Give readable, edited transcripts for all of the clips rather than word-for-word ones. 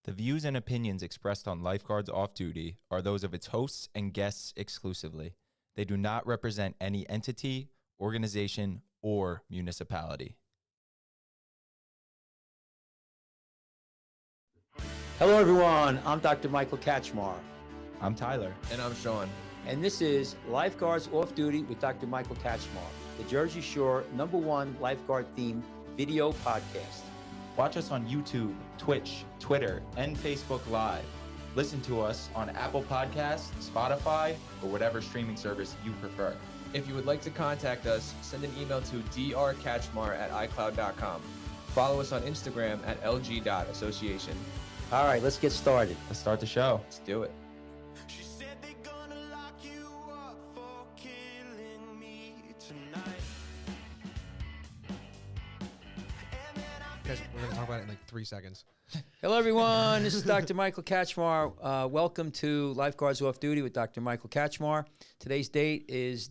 The views and opinions expressed on Lifeguards Off Duty are those of its hosts and guests exclusively. They do not represent any entity, organization, or municipality. Hello, everyone. I'm Dr. Michael Kachmar, I'm Tyler. And I'm Sean. and this is Lifeguards Off Duty with Dr. Michael Kachmar, the Jersey Shore #1 lifeguard-themed video podcast. Watch us on YouTube, Twitch, Twitter, and Facebook Live. Listen to us on Apple Podcasts, Spotify, or whatever streaming service you prefer. If you would like to contact us, send an email to drkachmar@icloud.com. Follow us on Instagram at lg.association. All right, let's get started. Let's start the show. Let's do it. She said they gonna lock you up for killing me tonight. Guys, we're going to talk about it in like 3 seconds. Hello, everyone. This is Dr. Michael Kachmar. Welcome to Lifeguards Off Duty with Dr. Michael Kachmar. Today's date is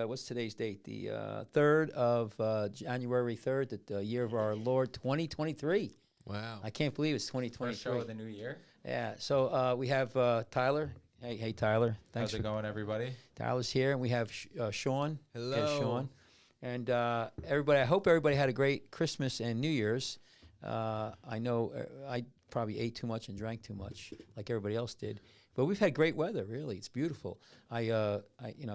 what's today's date? The 3rd of January 3rd, the year of our Lord 2023. Wow. I can't believe it's 2023. First show of the new year. Yeah, so we have Tyler. Hey, Tyler. Thanks How's it going, everybody? Tyler's here, and we have Sean. Hello. Yes, Sean. And everybody, I hope everybody had a great Christmas and New Year's. I know I probably ate too much and drank too much, like everybody else did. But we've had great weather, really. It's beautiful. I've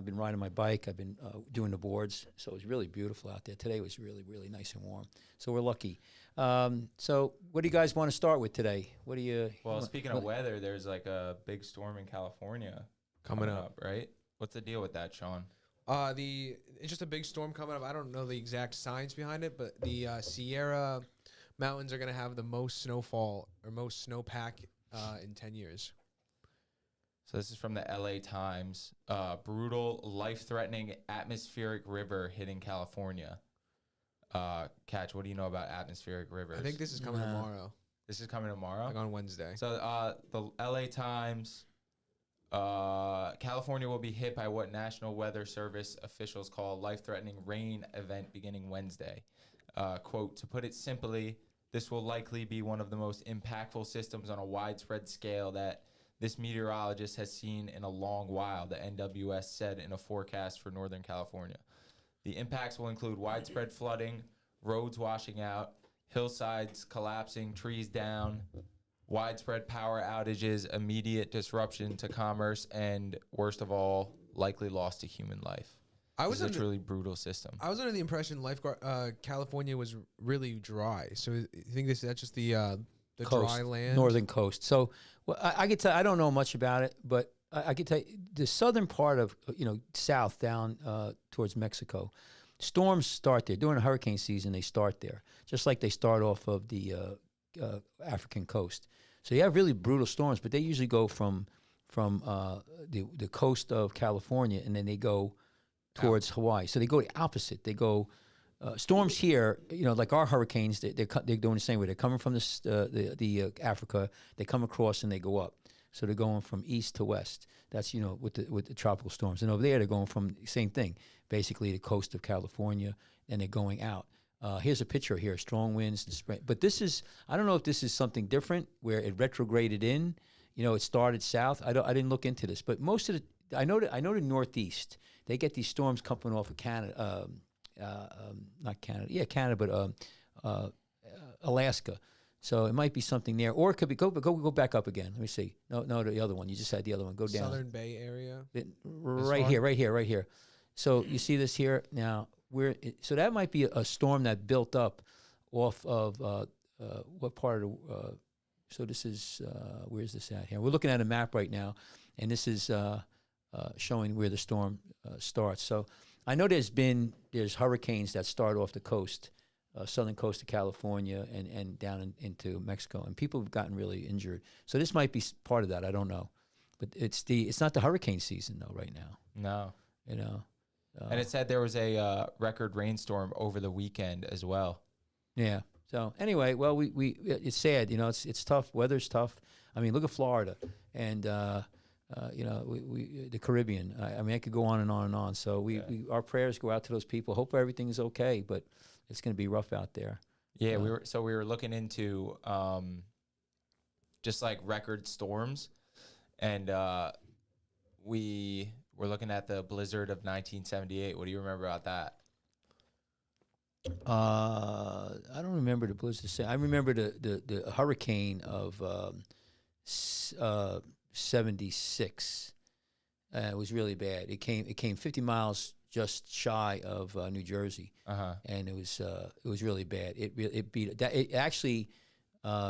been riding my bike. I've been doing the boards, so it was really beautiful out there. Today was really, really nice and warm. So we're lucky. So what do you guys want to start with today? What do you? Well, speaking of weather, there's like a big storm in California Coming up. right? What's the deal with that, Sean? It's just a big storm coming up. I don't know the exact science behind it, but the Sierra Mountains are going to have the most snowfall or most snowpack in 10 years. So this is from the LA Times. Brutal, life-threatening atmospheric river hitting California. Catch, what do you know about atmospheric rivers? I think this is coming tomorrow, This is coming tomorrow? like on Wednesday. So the LA Times, California will be hit by what National Weather Service officials call a life-threatening rain event beginning Wednesday. Quote, to put it simply, this will likely be one of the most impactful systems on a widespread scale that this meteorologist has seen in a long while, the NWS said in a forecast for Northern California. The impacts will include widespread flooding, roads washing out, hillsides collapsing, trees down, widespread power outages, immediate disruption to commerce, and worst of all, likely loss to human life. This is a truly brutal system. I was under the impression California was really dry. So you think that's just the Coast, dry land? northern coast. So well, I could tell. I don't know much about it, but I could tell you the southern part of south down towards Mexico. Storms start there during the hurricane season. They start there, just like they start off of the African coast. So you have really brutal storms, but they usually go from the coast of California, and then they go towards Hawaii. So they go the opposite. They go storms here, like our hurricanes. They're doing the same way. They're coming from the Africa. They come across and they go up. So they're going from east to west. That's with the tropical storms. And over there they're going from same thing, basically the coast of California, and they're going out. Here's a picture here: strong winds and spring. But this is, I don't know if this is something different where it retrograded in. It started south. I didn't look into this, but most of the I know the Northeast. They get these storms coming off of Canada, not Canada, yeah, Canada, but Alaska. So it might be something there, or it could be go back up again. Let me see. No, the other one. You just had the other one. Go down. Southern Bay area. Right here. So you see this here now. So that might be a storm that built up off of what part of the. So this is where's this at here? We're looking at a map right now, and this is showing where the storm starts. So I know there's hurricanes that start off the coast, southern coast of California and down into Mexico, and people have gotten really injured. So this might be part of that. I don't know, but it's not the hurricane season though right now. No. And it said there was a record rainstorm over the weekend as well. Yeah. So anyway, well, we it's sad. It's tough. Weather's tough. I mean, look at Florida and the Caribbean. I mean, I could go on and on and on. So our prayers go out to those people. Hope everything is okay, but it's going to be rough out there. Yeah, we were looking into just like record storms. And we were looking at the blizzard of 1978. What do you remember about that? I don't remember the blizzard. I remember the hurricane of 76. It was really bad. It came 50 miles just shy of New Jersey, and it was really bad. It actually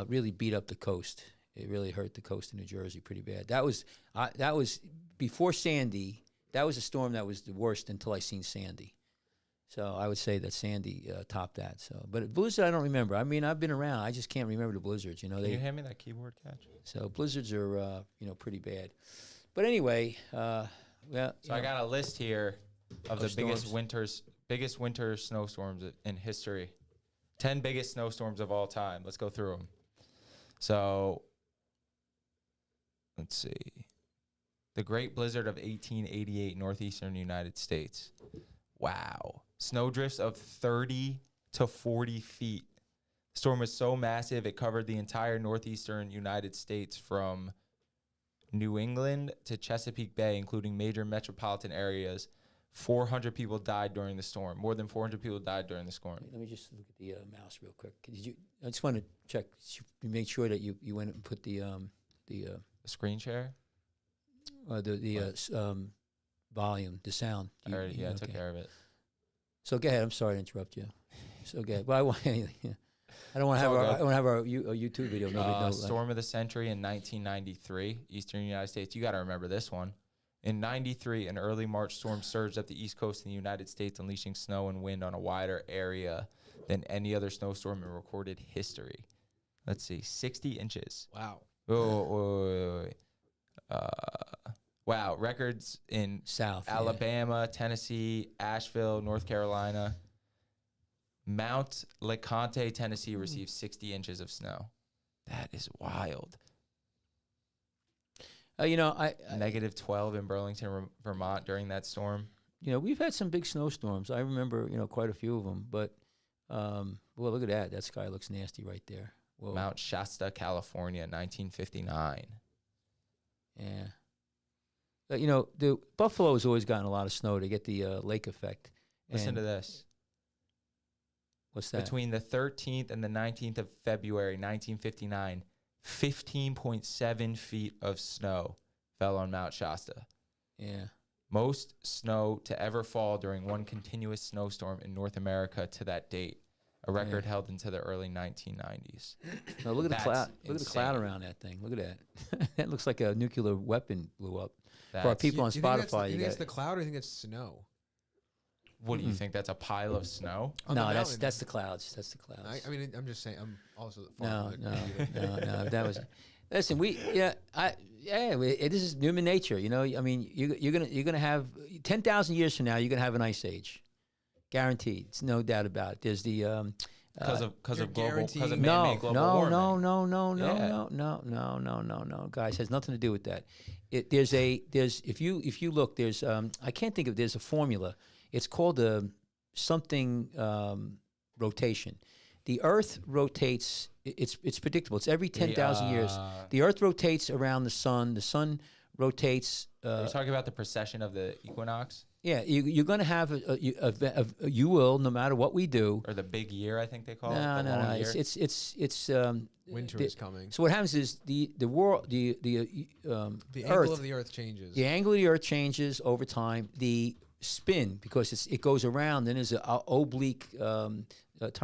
really beat up the coast. It really hurt the coast of New Jersey pretty bad. That was before Sandy. That was a storm that was the worst until I seen Sandy. So I would say that Sandy topped that. So, but blizzard, I don't remember. I mean, I've been around. I just can't remember the blizzards. You know, Can you hand me that keyboard catch? So blizzards are pretty bad. But anyway, well. So I got a list here of the storms. biggest winter snowstorms in history. 10 biggest snowstorms of all time. Let's go through them. So let's see. The Great Blizzard of 1888, northeastern United States. Wow. Snowdrifts of 30 to 40 feet. The storm was so massive, it covered the entire northeastern United States from New England to Chesapeake Bay, including major metropolitan areas. 400 people died during the storm. More than 400 people died during the storm. Let me just look at the mouse real quick. I just want to check, make sure that you went and put the Screen share? volume, the sound. I took care of it. So go ahead. I'm sorry to interrupt you. So go ahead. Well, I don't want to have our YouTube video. Storm of the century in 1993, eastern United States. You got to remember this one. In 93, an early March storm surged up the east coast of the United States, unleashing snow and wind on a wider area than any other snowstorm in recorded history. Let's see, 60 inches. Wow. Wait. Wow, records in South Alabama, Tennessee, Asheville, North Carolina. Mount LeConte, Tennessee received 60 inches of snow. That is wild. Negative -12 in Burlington, Vermont during that storm. We've had some big snowstorms. I remember, quite a few of them. But, well, look at that. That sky looks nasty right there. Whoa. Mount Shasta, California, 1959. Yeah. The Buffalo's always gotten a lot of snow to get the lake effect. Listen to this. What's that? Between the 13th and the 19th of February, 1959, 15.7 feet of snow fell on Mount Shasta. Yeah. Most snow to ever fall during one continuous snowstorm in North America to that date. A record held into the early 1990s. No, look at the cloud. Look at the cloud around that thing. Look at that. That looks like a nuclear weapon blew up. For our people on Spotify, you think it's the cloud or you think it's snow? What do you think? That's a pile of snow? No, that's the clouds. That's the clouds. I mean, I'm just saying. I'm also no. That was. Listen, this is human nature. I mean, you're gonna have 10,000 years from now. You're gonna have an ice age, guaranteed. It's no doubt about it. There's the because of man-made global warming. No, guys, has nothing to do with that. There's if you look, there's I can't think of. There's a formula. It's called something rotation. The Earth rotates. It's predictable. It's every 10,000 years. The Earth rotates around the sun. The sun rotates. Are you talking about the precession of the equinox? Yeah, you're going to have you will, no matter what we do. Or the big year, I think they call it. No. It's winter is coming. So what happens is the world the angle of the Earth changes. The angle of the Earth changes over time. The spin, because it goes around, then there's an oblique turn.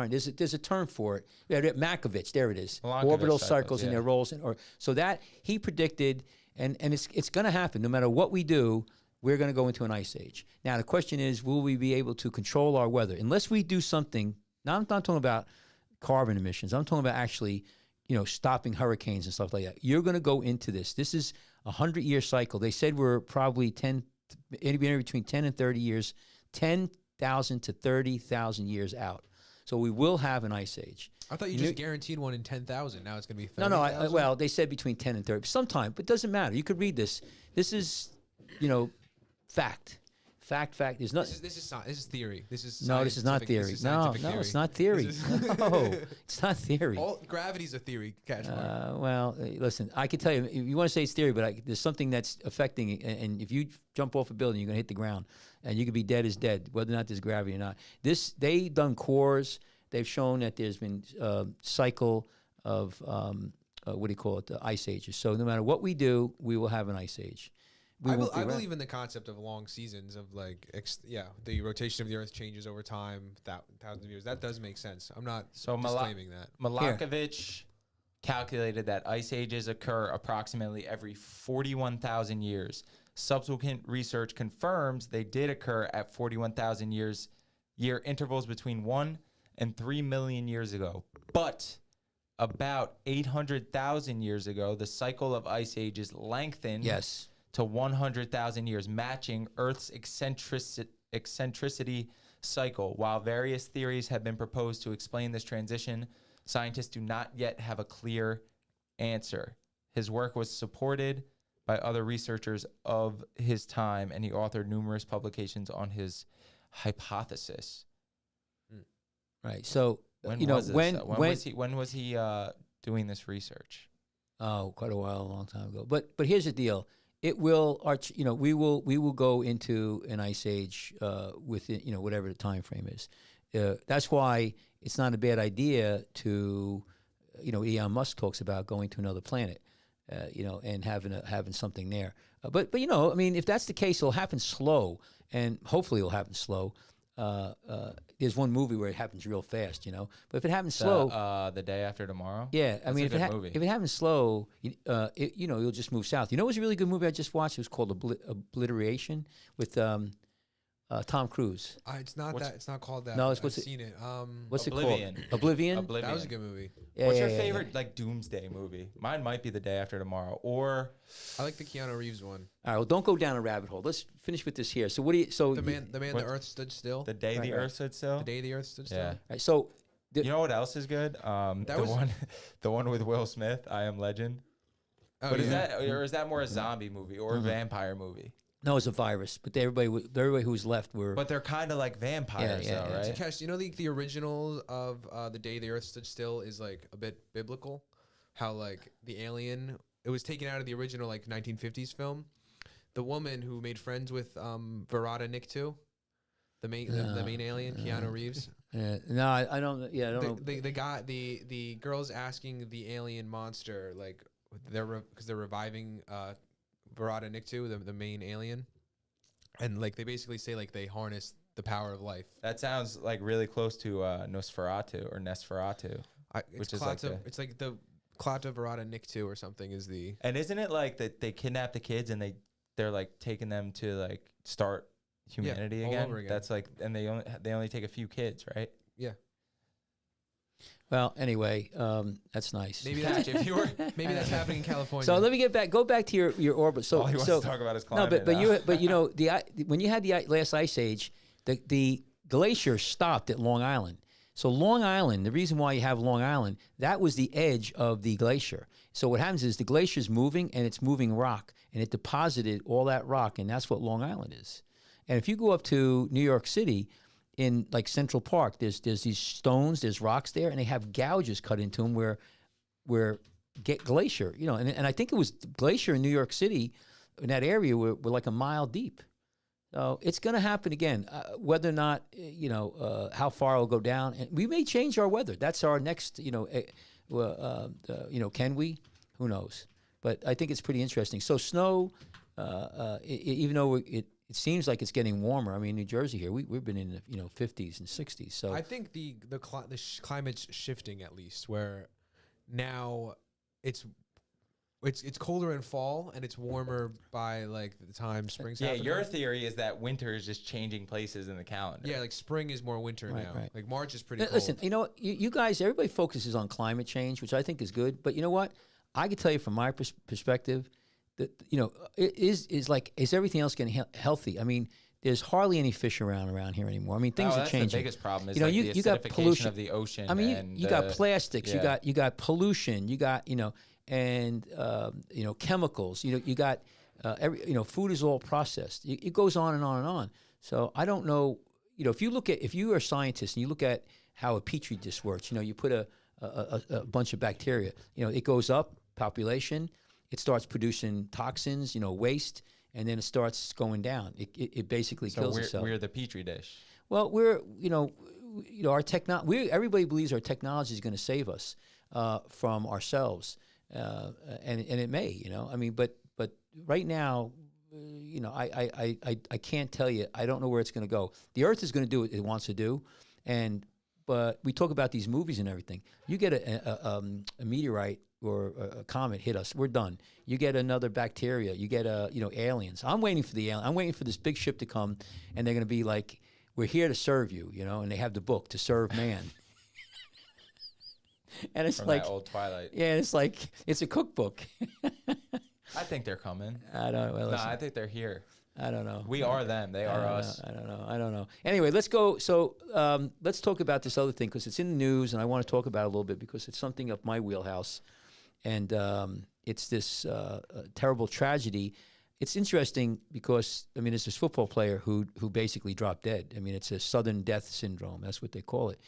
There's a term for it. Yeah, Malkovich, there it is. Orbital cycles and their rolls, so that he predicted, and it's going to happen no matter what we do. We're going to go into an ice age. Now the question is, will we be able to control our weather unless we do something? Now I'm not talking about carbon emissions. I'm talking about actually, stopping hurricanes and stuff like that. You're going to go into this. This is a 100-year cycle. They said we're probably anywhere between 10 and 30 years, 10,000 to 30,000 years out. So we will have an ice age. I thought you just guaranteed one in 10,000. Now it's going to be 30,000. No. Well, they said between 10 and 30. Sometime, but it doesn't matter. You could read this. This is, fact. Fact. There's no. This is theory. This is No, this is not scientific- theory. this is No, scientific no, theory. it's not theory. This is- No, it's not theory. All gravity's a theory. Cash money. Well, listen, I can tell you, if you want to say it's theory, but there's something that's affecting it. And if you jump off a building, you're going to hit the ground. And you could be dead as dead, whether or not there's gravity or not. They done cores. They've shown that there's been cycle of, what do you call it, the ice ages. So no matter what we do, we will have an ice age. I believe in the concept of long seasons of like, the rotation of the Earth changes over time, thousands of years. That does make sense. I'm not disclaiming that. Milankovitch calculated that ice ages occur approximately every 41,000 years. Subsequent research confirms they did occur at 41,000 year intervals between 1 and 3 million years ago. But about 800,000 years ago, the cycle of ice ages lengthened to 100,000 years, matching Earth's eccentricity cycle. While various theories have been proposed to explain this transition, scientists do not yet have a clear answer. His work was supported by other researchers of his time, and he authored numerous publications on his hypothesis. Right. So When was he doing this research? Oh, quite a long time ago. But here's the deal: it will we will go into an ice age within whatever the time frame is. That's why it's not a bad idea to Elon Musk talks about going to another planet. And having something there. But I mean, if that's the case, it'll happen slow, and hopefully it'll happen slow. There's one movie where it happens real fast, But if it happens slow, The Day After Tomorrow. yeah, I That's mean, a good movie. if it happens slow, you'll just move south. It was a really good movie I just watched. It was called Obliteration with Tom Cruise. It's not that. It's not called that. No, I've what's it- seen it. What's Oblivion. it called? Oblivion. Oblivion. That was a good movie. Yeah, What's yeah, your yeah, favorite like doomsday movie? Mine might be The Day After Tomorrow, or I like the Keanu Reeves one. All right, well, don't go down a rabbit hole. Let's finish with this here. So what do you? So The man, the What? Earth stood still. The Day the right. Earth Stood Still. The day the Earth stood still. Yeah. all right, so You know what else is good? was- The one with Will Smith, I Am Legend. Oh, But yeah. is that more a zombie movie or a vampire movie? no, it's a virus, but everybody who's left were. But they're kind of like vampires, yeah, though, yeah. right? Cash, the original of The Day the Earth Stood Still is like a bit biblical. How like the alien, it was taken out of the original like 1950s film. The woman who made friends with Verada Niktu, the main alien, Keanu Reeves. No, I don't. Yeah, I don't know. The girls asking the alien monster like because they're reviving Verada Niktu, the main alien, and like they basically say like they harness the power of life. That sounds like really close to Nosferatu or Nesferatu. Which is like it's like the Klata Verada Niktu or something is the. And isn't it like that they kidnap the kids and they're like taking them to like start humanity all again? over again. That's like, and they only take a few kids, right? Yeah. Well, anyway, that's nice. Maybe Catch, that's if you were maybe that's happening in California. So let me go back to your orbit. So all he wants so to talk about is no, climate. when you had the last ice age, the glacier stopped at Long Island. So Long Island, the reason why you have Long Island, that was the edge of the glacier. So what happens is the glacier is moving and it's moving rock, and it deposited all that rock, and that's what Long Island is. And if you go up to New York City, in like Central Park, there's these stones, there's rocks there, and they have gouges cut into them where get glacier, and I think it was glacier in New York City, in that area were like a mile deep. So it's going to happen again. Whether or not, how far it'll go down, and we may change our weather. That's our next, can we? Who knows? But I think it's pretty interesting. So snow, even though it seems like it's getting warmer. I mean, New Jersey here, we've been in the 50s and 60s. So I think the climate's shifting at least, where now it's colder in fall and it's warmer by like the time spring's yeah, happening. your theory is that winter is just changing places in the calendar. Yeah, like spring is more winter Right, now. right. Like March is pretty cold. listen, you guys, everybody focuses on climate change, which I think is good. But you know what? I can tell you from my perspective that is everything else getting healthy? I mean, there's hardly any fish around here anymore. I mean, things are that's changing. The biggest problem is You know, like you the got acidification pollution. of the ocean. I mean, and you got plastics, yeah. you got pollution, you got chemicals. You got food is all processed. It goes on and on and on. So I don't know. If you are a scientist and you look at how a petri dish works, you put a bunch of bacteria. It goes up population, it starts producing toxins, waste, and then it starts going down. It basically kills itself. We're the petri dish. Well, our everybody believes our technology is going to save us from ourselves, and it may. But right now, I can't tell you. I don't know where it's going to go. The Earth is going to do what it wants to do, but we talk about these movies and everything. You get a meteorite or a comet hit us, we're done. You get another bacteria. You get aliens. I'm waiting for the alien. I'm waiting for this big ship to come, and they're going to be like, "We're here to serve you," and they have the book to serve man. And it's From like that old Twilight. Yeah, it's like it's a cookbook. I think they're coming. I don't know. Well, No, I think they're here. I don't know. We are them. They are us. I don't know. Anyway, let's go. So let's talk about this other thing because it's in the news, and I want to talk about it a little bit because it's something up my wheelhouse, and it's this terrible tragedy. It's interesting because there's this football player who basically dropped dead. It's a sudden death syndrome. That's what they call it.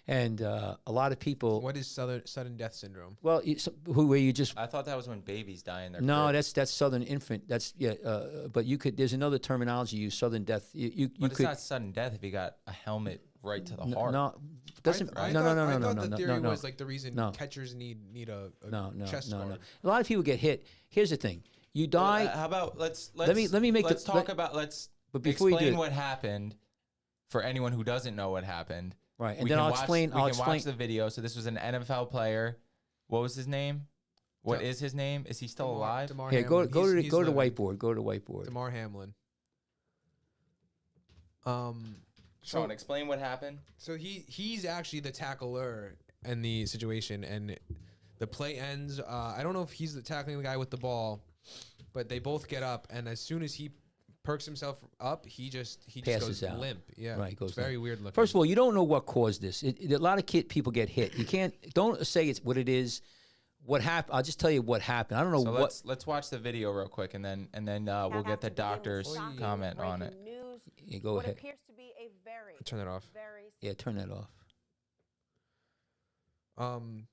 And a lot of people. What is sudden death syndrome? Well, where you just. I thought that was when babies die in their No, crib. that's sudden infant. That's but you could. There's another terminology used. Sudden death. You But it's could. not sudden death if you got a helmet right to the heart. No, doesn't. I No. thought the theory was like the reason No. catchers need a chest no. guard. A lot of people get hit. Here's the thing: you die. How about let's Let me make let's the- talk let- about let's but before you do explain it- what happened for anyone who doesn't know what happened. Right, and We then can I'll watch- explain. We I'll can explain. watch the video. So this was an NFL player. What was his name? What Da- is his name? Is he still alive? Damar Here, Hamlin. go to He's the living. whiteboard. Go to the whiteboard. Damar Hamlin. Sean, explain what happened. So he's actually the tackler in the situation, and the play ends. I don't know if he's tackling the guy with the ball, but they both get up, and as soon as he perks himself up, he just Passes goes out. limp. Yeah, Right, goes it's very limp. weird looking. First of all, you don't know what caused this. A lot of people get hit. You don't say it's what it is. What happened? I'll just tell you what happened. I don't know So what. let's watch the video real quick, and then we'll get the doctor's comment on it. You go What ahead. appears to be a very, turn that off. very Yeah, turn that off. Um,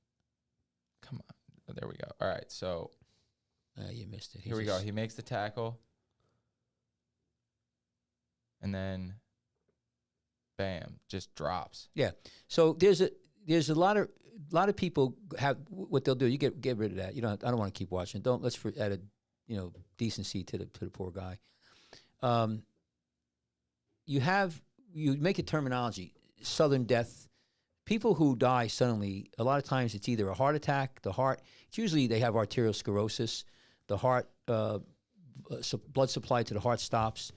Come on. Oh, there we go. All right. So You missed it. here we go. He makes the tackle, and then, bam, just drops. Yeah. So there's a lot of people have what they'll do. You get rid of that. I don't want to keep watching. Let's add a decency to the poor guy. You make a terminology, sudden death. People who die suddenly, a lot of times it's either a heart attack, it's usually they have arteriosclerosis, the heart, blood supply to the heart stops.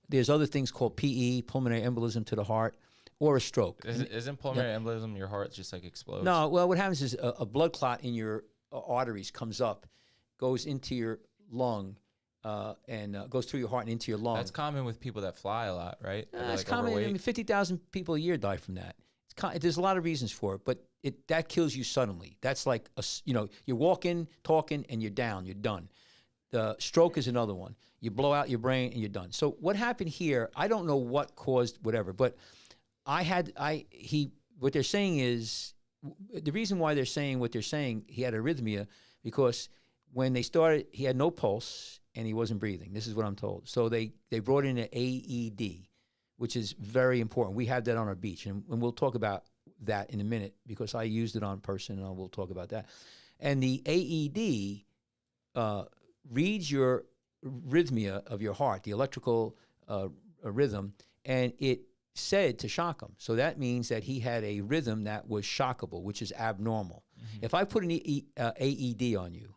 There's other things called PE, pulmonary embolism to the heart, or a stroke. Isn't pulmonary embolism your heart just like explodes? No, well, what happens is a blood clot in your arteries comes up, goes into your lung, and goes through your heart and into your lung. That's common with people that fly a lot, right? That are, It's like, common. overweight. 50,000 people a year die from that. There's a lot of reasons for it, but that kills you suddenly. That's like you're walking, talking, and you're down. You're done. The stroke is another one. You blow out your brain and you're done. So what happened here? I don't know what caused whatever, but what they're saying is the reason why they're saying what they're saying. He had arrhythmia because when they started, he had no pulse and he wasn't breathing. This is what I'm told. So they brought in an AED, which is very important. We have that on our beach, and we'll talk about that in a minute because I used it on a person, and we'll talk about that. And the AED reads your rhythmia of your heart, the electrical rhythm, and it said to shock him. So that means that he had a rhythm that was shockable, which is abnormal. Mm-hmm. If I put an AED on you,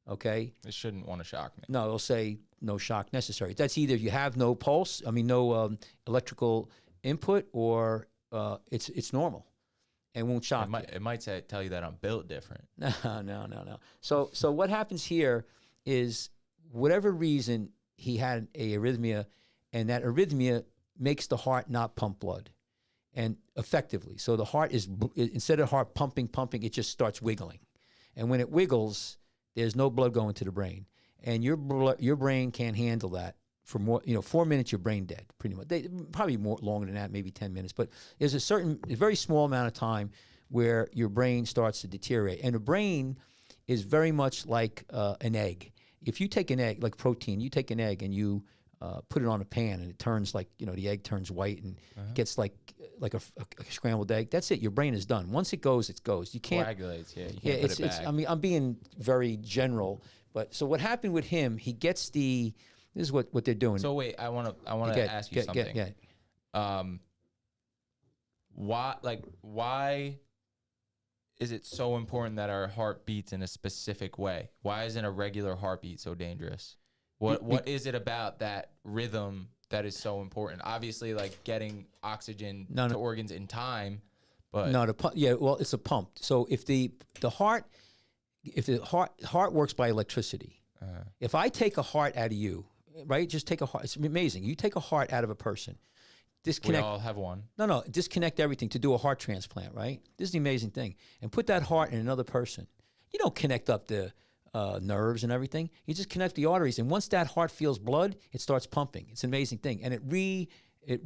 okay? It shouldn't want to shock me. No, it'll say no shock necessary. That's either you have no pulse, no electrical input, or it's normal and won't shock you. It might tell you that I'm built different. No. So what happens here is whatever reason he had a arrhythmia, and that arrhythmia makes the heart not pump blood, and effectively. So the heart instead of heart pumping, it just starts wiggling, and when it wiggles, there's no blood going to the brain, and your brain can't handle that. for more, 4 minutes, you're brain dead, pretty much. They probably more longer than that, maybe 10 minutes. But there's a very small amount of time where your brain starts to deteriorate. And the brain is very much like an egg. If you take an egg, like protein, you take an egg and you put it on a pan and it turns like, the egg turns white and it gets like a scrambled egg. That's it. Your brain is done. Once it goes, it goes. You can't. Coagulates, yeah. You can't put it back. I mean, I'm being very general, but so what happened with him? He gets this is what they're doing. So wait, I want to ask you something. Why is it so important that our heart beats in a specific way? Why isn't a regular heartbeat so dangerous? What is it about that rhythm that is so important? Obviously, like getting oxygen to organs in time, but it's a pump. So if the heart works by electricity. If I take a heart out of you, right? Just take a heart. It's amazing. You take a heart out of a person. Disconnect. We all have one. No. Disconnect everything to do a heart transplant, right? This is the amazing thing. And put that heart in another person. You don't connect up the nerves and everything. You just connect the arteries. And once that heart feels blood, it starts pumping. It's an amazing thing. And it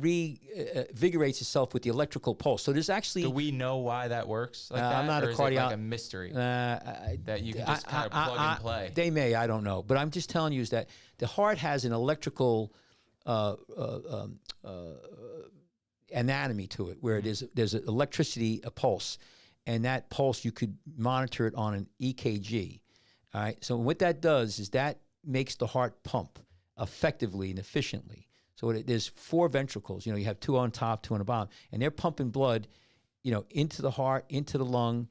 revigorates itself with the electrical pulse. So there's actually... Do we know why that works like that? I'm not or a is cardiologist. it like a mystery that you can just kind of plug and play? They may. I don't know. But I'm just telling you is that the heart has an electrical... anatomy to it, where there's an electricity, a pulse, and that pulse you could monitor it on an EKG. All right. So what that does is that makes the heart pump effectively and efficiently. So there's 4 ventricles. You have 2 on top, 2 on the bottom, and they're pumping blood, into the heart, into the lung,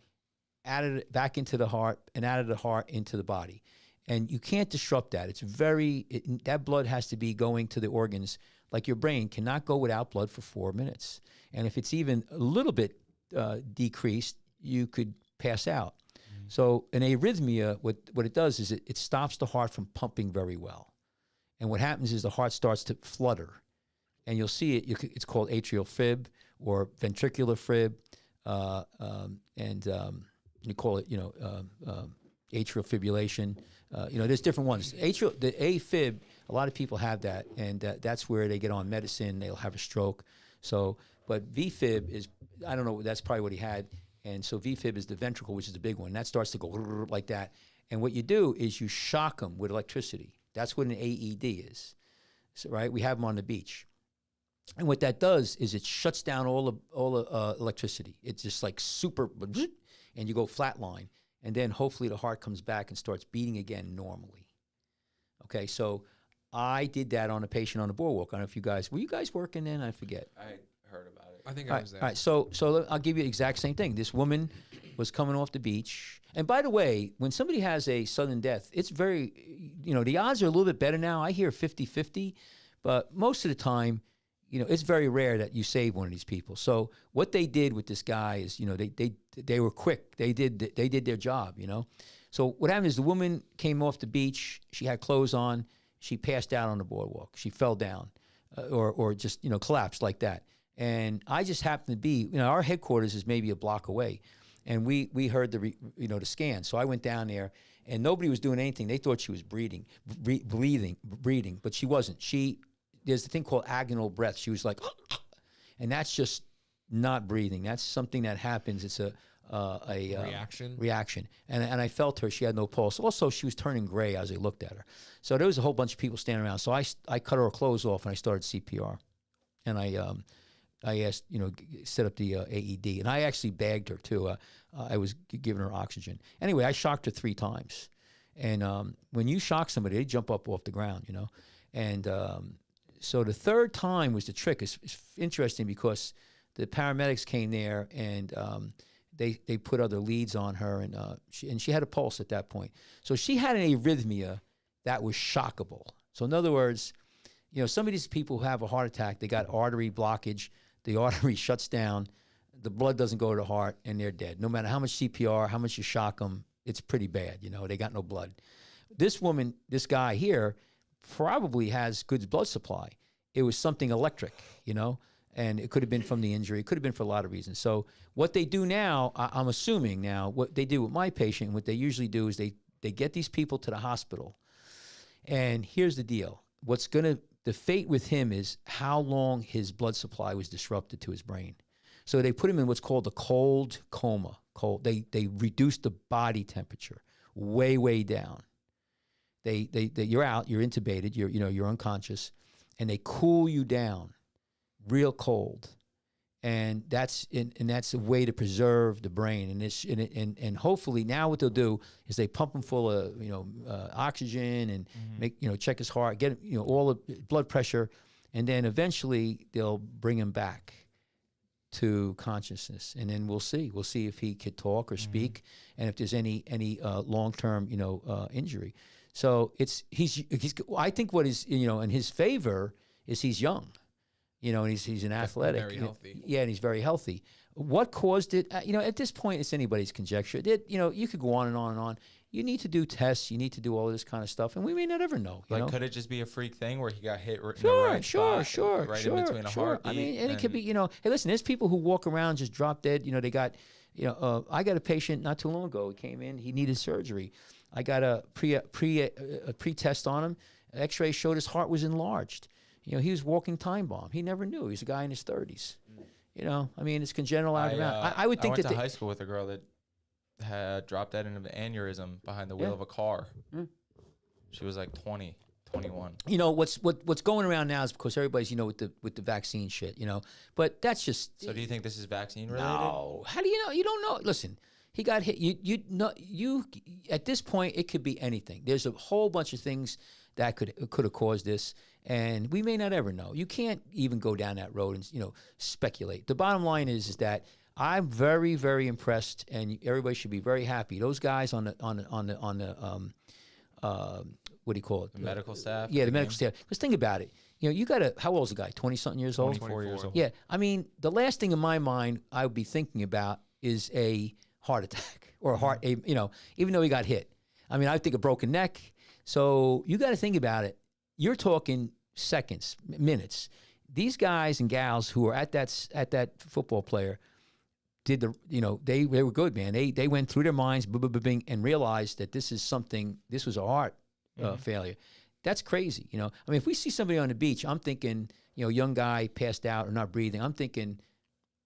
back into the heart, and out of the heart into the body. And you can't disrupt that. That blood has to be going to the organs. Like your brain cannot go without blood for 4 minutes. And if it's even a little bit decreased, you could pass out. Mm-hmm. So an arrhythmia, what it does is it stops the heart from pumping very well. And what happens is the heart starts to flutter. And you'll see it. It's called atrial fib or ventricular fib. And you call it, atrial fibrillation. There's different ones. The AFib, a lot of people have that, and that's where they get on medicine. They'll have a stroke. So, but VFib is, I don't know, that's probably what he had. And so VFib is the ventricle, which is the big one. That starts to go like that. And what you do is you shock them with electricity. That's what an AED is. So, right? We have them on the beach. And what that does is it shuts down all the electricity. It's just like super, and you go flatline. And then hopefully the heart comes back and starts beating again normally. Okay, so I did that on a patient on the boardwalk. I don't know if were you guys working then? I forget. I heard about it. I think I was there. All right, so I'll give you the exact same thing. This woman was coming off the beach. And by the way, when somebody has a sudden death, it's very, the odds are a little bit better now. I hear 50-50, but most of the time, it's very rare that you save one of these people. So what they did with this guy is, they were quick. They did their job, So what happened is the woman came off the beach. She had clothes on. She passed out on the boardwalk. She fell down or just, collapsed like that. And I just happened to be, our headquarters is maybe a block away. And we heard the scan. So I went down there and nobody was doing anything. They thought she was breathing, but she wasn't. There's a thing called agonal breath. She was like, and that's just not breathing. That's something that happens. It's a reaction. And I felt her. She had no pulse. Also, she was turning gray as I looked at her. So there was a whole bunch of people standing around. So I cut her clothes off and I started CPR. And I asked, set up the AED. And I actually bagged her too. I was giving her oxygen. Anyway, I shocked her 3 times. And when you shock somebody, they jump up off the ground, And so the 3rd time was the trick. It's interesting because the paramedics came there and they put other leads on her, and she had a pulse at that point. So she had an arrhythmia that was shockable. So in other words, some of these people who have a heart attack, they got artery blockage. The artery shuts down. The blood doesn't go to the heart, and they're dead. No matter how much CPR, how much you shock them, it's pretty bad. They got no blood. This woman, this guy here, probably has good blood supply. It was something electric, and it could have been from the injury. It could have been for a lot of reasons. So what they do now, I'm assuming now, what they do with my patient, what they usually do is they get these people to the hospital. And here's the deal. What's going to The fate with him is how long his blood supply was disrupted to his brain. So they put him in what's called a cold coma. They reduced the body temperature way down. You're out, you're intubated, you're unconscious, and they cool you down real cold. And that's a way to preserve the brain. And hopefully now what they'll do is they pump him full of oxygen and make check his heart, get all the blood pressure, and then eventually they'll bring him back to consciousness. And then we'll see if he could talk or speak, and if there's any long-term injury. So he's I think what is in his favor is he's young. And he's an athletic. Very healthy. Yeah, and he's very healthy. What caused it? At this point, it's anybody's conjecture. You could go on and on and on. You need to do tests. You need to do all this kind of stuff, and we may not ever know. Could it just be a freak thing where he got hit in the Sure, right sure, spot, right in between a heartbeat? I mean, and it could be. Hey, listen, there's people who walk around just drop dead. They got. I got a patient not too long ago. He came in. He needed surgery. I got a pre-test on him. X-ray showed his heart was enlarged. He was walking time bomb. He never knew. He was a guy in his 30s. It's congenital out around. I would think I went to high school with a girl that had dropped dead in an aneurysm behind the wheel of a car. She was like 20, 21. What's going around now is because everybody's with the vaccine shit. But that's just. So do you think this is vaccine related? No. How do you know? You don't know. Listen, he got hit. You at this point it could be anything. There's a whole bunch of things that could have caused this. And we may not ever know. You can't even go down that road and speculate. The bottom line is that I'm very, very impressed, and everybody should be very happy. Those guys on the what do you call it? The medical staff. Yeah, the medical staff. Because think about it. You got how old's the guy? 20-something years old. 24 years old. Yeah, I mean, the last thing in my mind I would be thinking about is a heart attack or a heart. Even though he got hit. I mean, I think a broken neck. So you got to think about it. You're talking seconds, minutes. These guys and gals who are at that football player did they were good, man. They went through their minds, bing, and realized that this was a heart failure. That's crazy, I mean, if we see somebody on the beach, I'm thinking, young guy passed out or not breathing. I'm thinking,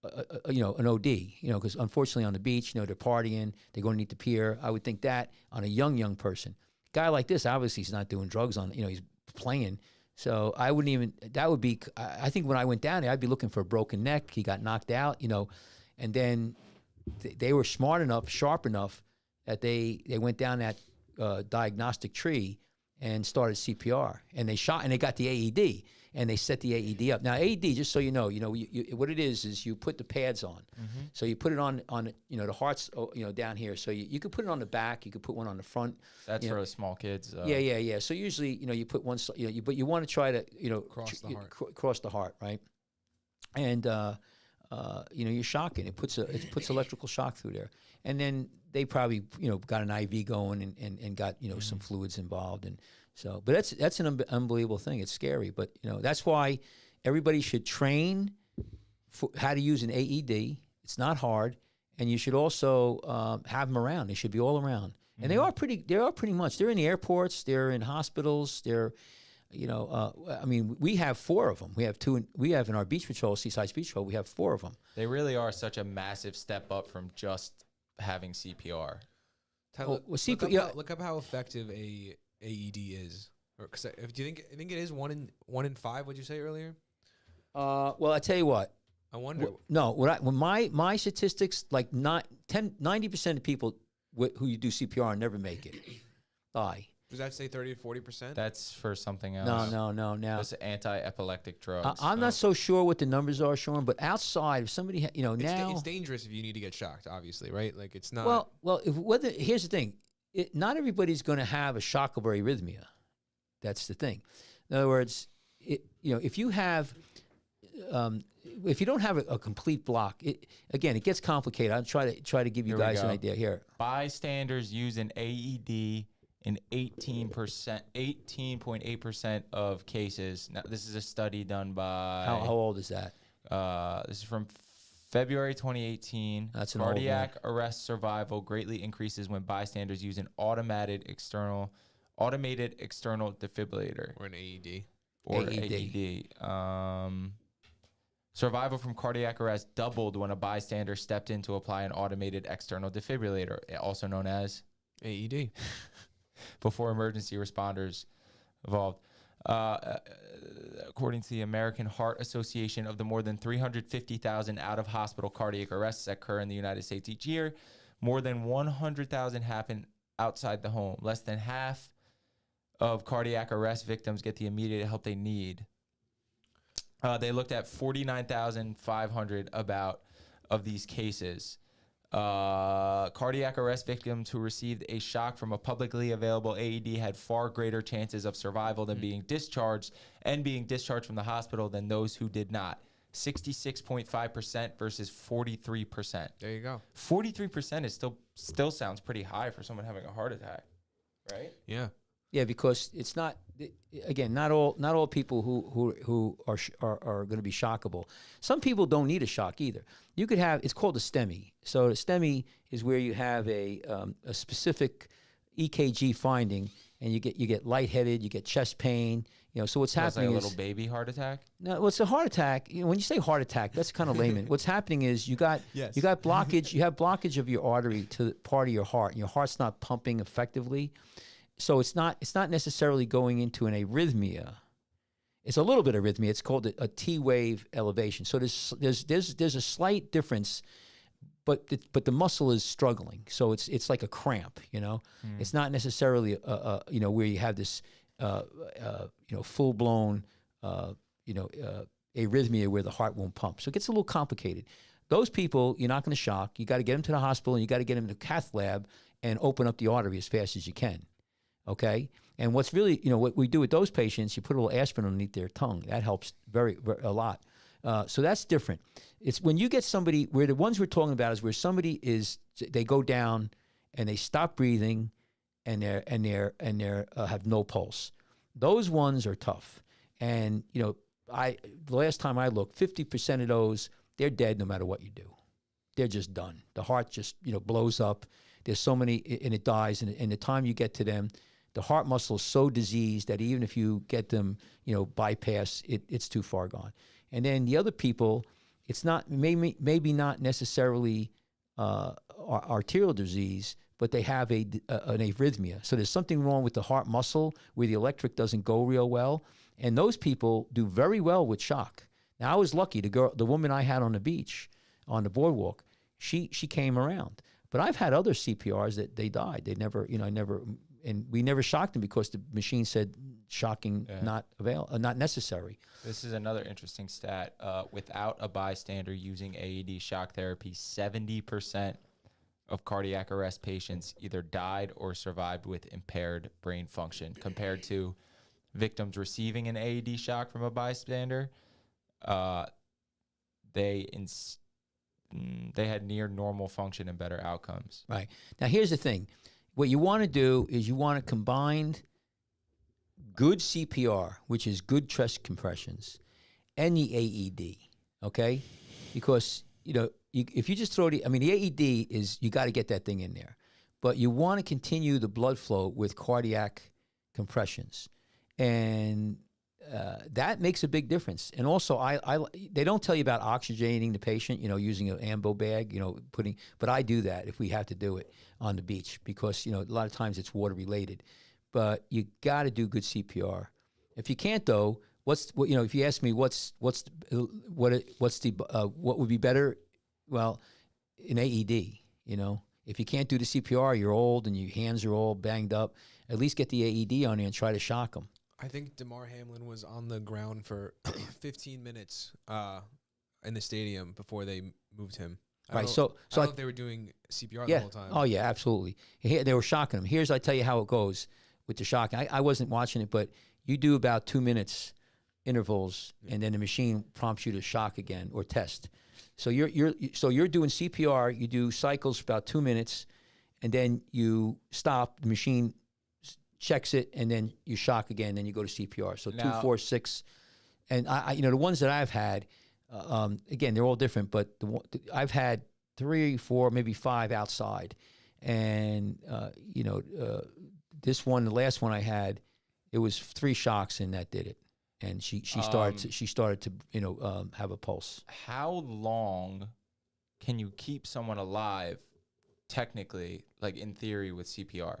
an OD, because unfortunately on the beach, they're partying, they're going to need the pier. I would think that on a young person. Guy like this, obviously, he's not doing drugs he's playing. So I wouldn't even, that would be, I think when I went down there, I'd be looking for a broken neck. He got knocked out, and then they were sharp enough that they went down that diagnostic tree and started CPR. And they got the AED. And they set the AED up. Now, AED, just so you know, what it is you put the pads on. So you put it on the heart's, down here. So you could put it on the back. You could put one on the front. That's for the small kids. Yeah. So usually, you put one, but you want to try to, cross the heart, right? And you're shocking. It puts electrical shock through there, and then they probably got an IV going and got some fluids involved. And so, but that's an unbelievable thing. It's scary, but that's why everybody should train for how to use an AED. It's not hard, and you should also have them around. They should be all around, and they are pretty much. They're in the airports. They're in hospitals. They're, I mean, we have 4 of them. We have 2. We have in our beach patrol, Seaside Beach Patrol. We have 4 of them. They really are such a massive step up from just having CPR. Look up how effective a AED is. Do you think it is 1 in 5? Would you say earlier? Well, I tell you what. I wonder. When my statistics, like 90% of people who you do CPR never make it, die. Does that say 30 to 40%? That's for something else. No. Now, that's anti-epileptic drugs. I'm not so sure what the numbers are, Sean. But outside, if somebody, now it's dangerous if you need to get shocked. Obviously, right? Like it's not. Well, here's the thing. Not everybody's going to have a shockable arrhythmia. That's the thing. In other words, if you have, if you don't have a complete block, it gets complicated. I'll try to give you guys an idea here. Bystanders use an AED in 18.8% of cases. Now, this is a study done by. How old is that? This is from February 2018. That's an cardiac arrest survival greatly increases when bystanders use an automated external defibrillator or an AED. or AED. AED. Survival from cardiac arrest doubled when a bystander stepped in to apply an automated external defibrillator, also known as AED. before emergency responders evolved. According to the American Heart Association, of the more than 350,000 out-of-hospital cardiac arrests that occur in the United States each year, more than 100,000 happen outside the home. Less than half of cardiac arrest victims get the immediate help they need. They looked at 49,500 about of these cases. Cardiac arrest victims who received a shock from a publicly available AED had far greater chances of survival than being discharged from the hospital than those who did not. 66.5% versus 43%. There you go. 43% is still sounds pretty high for someone having a heart attack, right? Yeah. Yeah, because it's not. Again, not all people who are going to be shockable. Some people don't need a shock either. You could have. It's called a STEMI. So a STEMI is where you have a specific EKG finding, and you get lightheaded, you get chest pain. So what's happening like a is little baby heart attack. no. Well, it's a heart attack. When you say heart attack, that's kind of layman. What's happening is you got blockage. You have blockage of your artery to the part of your heart, and your heart's not pumping effectively. So it's not necessarily going into an arrhythmia. It's a little bit of arrhythmia. It's called a T wave elevation. So there's a slight difference, but the muscle is struggling. So it's like a cramp. It's not necessarily where you have this full blown arrhythmia where the heart won't pump. So it gets a little complicated. Those people you're not going to shock. You got to get them to the hospital, and you got to get them to the cath lab and open up the artery as fast as you can. Okay, and what's really, what we do with those patients, you put a little aspirin underneath their tongue. That helps a lot. So that's different. It's when you get somebody where the ones we're talking about is where somebody they go down and they stop breathing, and they have no pulse. Those ones are tough. And the last time I looked, 50% of those, they're dead no matter what you do. They're just done. The heart just blows up. There's so many, and it dies. And the time you get to them, the heart muscle is so diseased that even if you get them, bypass, it's too far gone. And then the other people, it's not maybe not necessarily arterial disease, but they have an arrhythmia. So there's something wrong with the heart muscle where the electric doesn't go real well. And those people do very well with shock. Now, I was lucky. The woman I had on the beach, on the boardwalk, she came around. But I've had other CPRs that they died. They never, and we never shocked them because the machine said shocking not necessary. This is another interesting stat. Without a bystander using AED shock therapy, 70% of cardiac arrest patients either died or survived with impaired brain function, compared to victims receiving an AED shock from a bystander. They had near normal function and better outcomes. Right. Now, here's the thing. What you want to do is you want to combine good CPR, which is good chest compressions, and the AED, okay? Because, if you just throw the AED is, you got to get that thing in there. But you want to continue the blood flow with cardiac compressions. And that makes a big difference. And also, they don't tell you about oxygenating the patient, using an ambo bag, but I do that if we have to do it on the beach because, a lot of times it's water related. But you got to do good CPR. If you can't, though, if you ask me what would be better, well, an AED, if you can't do the CPR, you're old and your hands are all banged up, at least get the AED on there and try to shock them. I think Damar Hamlin was on the ground for 15 minutes in the stadium before they moved him. Right. I don't know if they were doing CPR the whole time. Oh, yeah, absolutely. They were shocking him. I tell you how it goes with the shock. I wasn't watching it, but you do about 2 minutes intervals, and then the machine prompts you to shock again or test. So you're doing CPR. You do cycles for about 2 minutes, and then you stop. The machine checks it, and then you shock again. Then you go to CPR. So now, 2, 4, 6, and I the ones that I've had, again, they're all different. But I've had 3, 4, maybe 5 outside, and this one, the last one I had, it was 3 shocks, and that did it. and she started to have a pulse. How long can you keep someone alive, technically, like in theory, with CPR?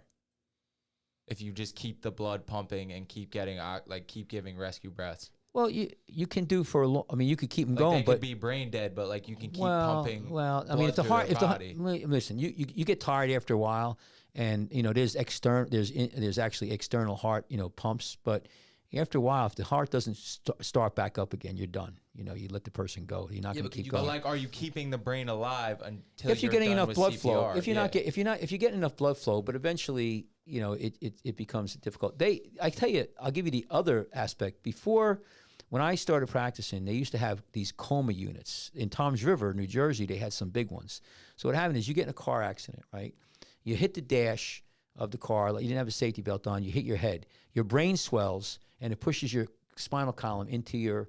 If you just keep the blood pumping and keep getting keep giving rescue breaths. Well, you can do for a long. I mean, you could keep them Like going, they but could be brain dead, but like you can keep pumping. Well, I mean, if the blood heart, through their body. listen, you get tired after a while, and there's there's actually external heart pumps, but after a while, if the heart doesn't start back up again, you're done. You let the person go. You're not going to keep going. But like, are you keeping the brain alive until if you're getting done enough with blood CPR? flow? If you're getting enough blood flow, but eventually, it becomes difficult. I tell you, I'll give you the other aspect. Before, when I started practicing, they used to have these coma units in Toms River, New Jersey. They had some big ones. So what happened is you get in a car accident, right? You hit the dash of the car, like you didn't have a safety belt on. You hit your head. Your brain swells and it pushes your spinal column into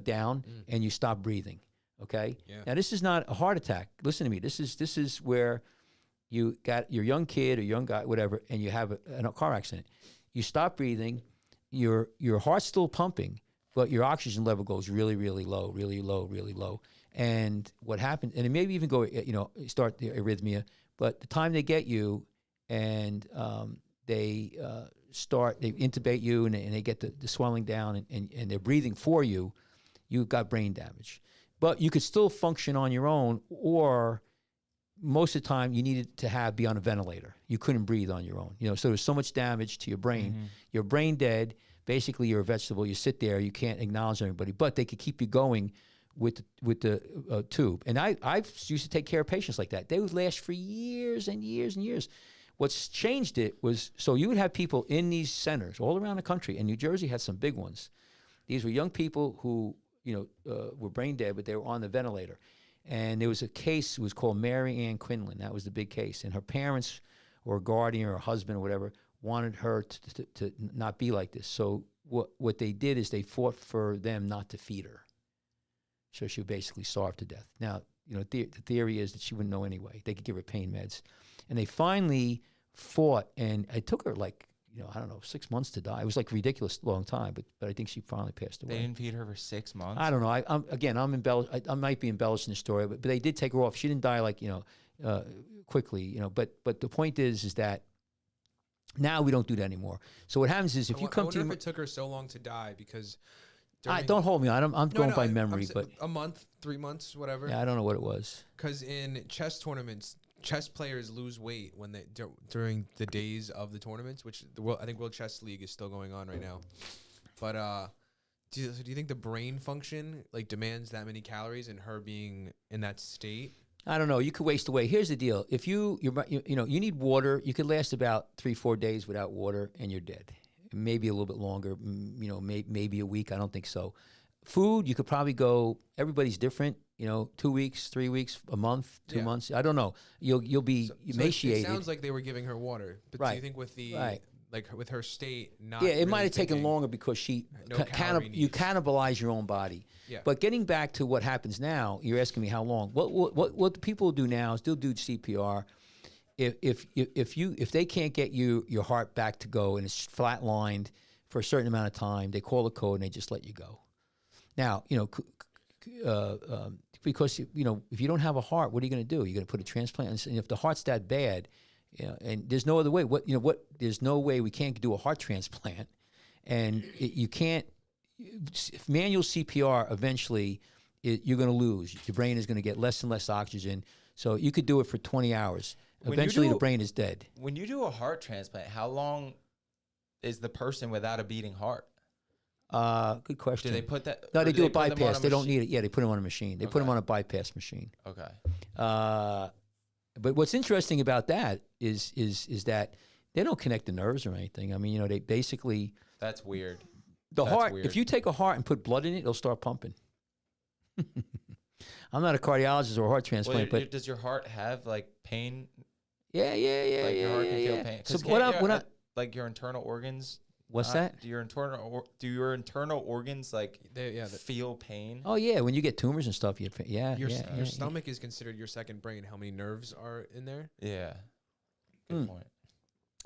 down, and you stop breathing. Okay. Yeah. Now this is not a heart attack. Listen to me. This is where you got your young kid or young guy, whatever, and you have a car accident. You stop breathing. Your heart's still pumping, but your oxygen level goes really, really low, really low, really low. And what happened? And it maybe even go, start the arrhythmia. But the time they get you, and they intubate you, and they get the swelling down, and they're breathing for you, you've got brain damage. But you could still function on your own, or most of the time you needed to be on a ventilator. You couldn't breathe on your own. So there's so much damage to your brain. Mm-hmm. You're brain dead. Basically, you're a vegetable. You sit there. You can't acknowledge anybody. But they could keep you going with the tube. And I used to take care of patients like that. They would last for years and years and years. What's changed it was, so you would have people in these centers all around the country, and New Jersey had some big ones. These were young people who, were brain dead, but they were on the ventilator. And there was a case, it was called Mary Ann Quinlan. That was the big case. And her parents or guardian or husband or whatever wanted her to not be like this. So what they did is they fought for them not to feed her. So she would basically starve to death. Now, the theory is that she wouldn't know anyway. They could give her pain meds. And they finally fought, and it took her 6 months to die. It was like a ridiculous long time, but I think she finally passed away. They didn't feed her for 6 months? I don't know. I might be embellishing the story, but they did take her off. She didn't die quickly, but the point is that now we don't do that anymore. So what happens is if you come I to wonder if it took her so long to die because don't hold me on. I'm going by memory, but a month, 3 months, whatever. Yeah, I don't know what it was. Because in chess tournaments, chess players lose weight when during the days of the tournaments, which I think World Chess League is still going on right now. But do you think the brain function demands that many calories, and her being in that state? I don't know. You could waste away. Here's the deal: if you need water, you could last about 3-4 days without water, and you're dead. Maybe a little bit longer. Maybe a week. I don't think so. Food, you could probably go. Everybody's different. 2 weeks, 3 weeks, a month, 2 months. I don't know. You'll be emaciated. It sounds like they were giving her water, but right. do you think with the with her state not? Yeah, it really might have taken longer because you cannibalize your own body. Yeah. But getting back to what happens now, you're asking me how long. What the people do now is they'll do CPR. If they can't get your heart back to go and it's flatlined for a certain amount of time, they call the code and they just let you go. Now, because if you don't have a heart, what are you going to do? You're going to put a transplant, and if the heart's that bad, and there's no other way. There's no way we can't do a heart transplant, and you can't. Manual CPR eventually, you're going to lose. Your brain is going to get less and less oxygen. So you could do it for 20 hours. Eventually, the brain is dead. When you do a heart transplant, how long is the person without a beating heart? Good question. Do they put that? No, they do a bypass. They don't need it. Yeah, they put them on a machine. They put them Okay. on a bypass machine. Okay. But what's interesting about that is that they don't connect the nerves or anything. I mean, they basically That's weird. the That's heart. weird. If you take a heart and put blood in it, it'll start pumping. I'm not a cardiologist or a heart transplant, but does your heart have pain? yeah. Your heart can feel yeah. pain. So 'Cause when I like your internal organs. what's that? Do your internal organs feel pain? Oh yeah, when you get tumors and stuff, your stomach is considered your second brain. How many nerves are in there? Yeah. Good point.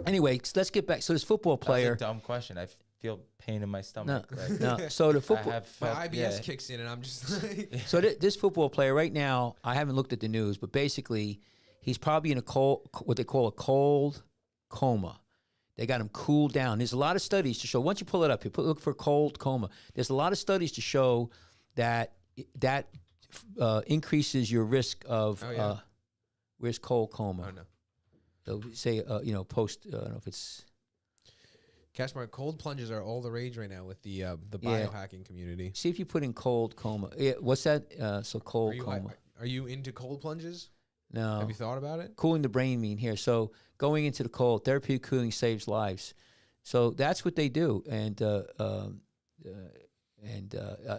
Anyway, let's get back. So this football That was player. a dumb question. feel pain in my No, stomach. Like, no. So the I football. have My felt, IBS kicks in, and I'm just like, So this football player right now, I haven't looked at the news, but basically, he's probably in a cold, what they call a cold coma. They got him cooled down. There's a lot of studies to show. Once you pull it up, look for cold coma. There's a lot of studies to show that increases your risk of where's cold coma. oh no. They'll say post. I don't know if it's. Cashmore, cold plunges are all the rage right now with the biohacking community. See if you put in cold coma. Yeah, what's that? So cold coma. Are you into cold plunges? No. Have you thought about it? Cooling the brain mean here. So going into the cold, therapeutic cooling saves lives. So that's what they do. And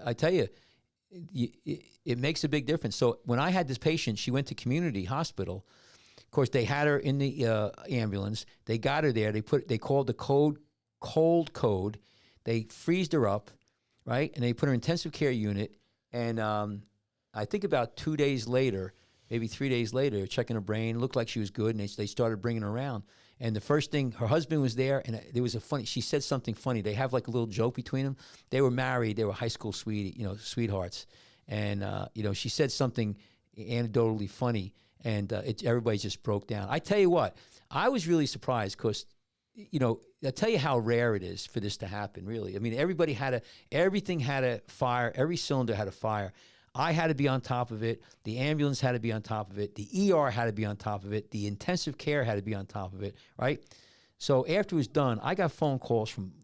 I tell you, it makes a big difference. So when I had this patient, she went to community hospital. Of course, they had her in the ambulance. They got her there. They called the cold code. They freezed her up, right? And they put her in intensive care unit. And I think about 2 days later, maybe 3 days later, checking her brain, looked like she was good, and they started bringing her around. And the first thing, her husband was there, and there was she said something funny. They have like a little joke between them. They were married. They were high school sweethearts. And, she said something anecdotally funny, and everybody just broke down. I tell you what, I was really surprised because, I'll tell you how rare it is for this to happen, really. I mean, everything had a fire. Every cylinder had a fire. I had to be on top of it. The ambulance had to be on top of it. The ER had to be on top of it. The intensive care had to be on top of it, right? So after it was done, I got phone calls from,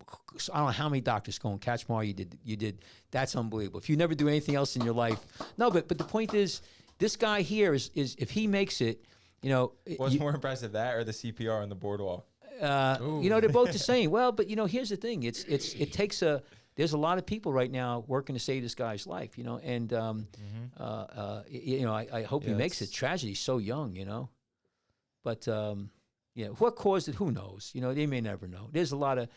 I don't know how many doctors going, Kachmar, you did. That's unbelievable. If you never do anything else in your life. No, but the point is, this guy here is if he makes it, what's more impressive, that or the CPR on the boardwalk? They're both the same. Well, but here's the thing. It takes there's a lot of people right now working to save this guy's life, and I hope he makes it. Tragedy, so young, but what caused it? Who knows? They may never know. There's a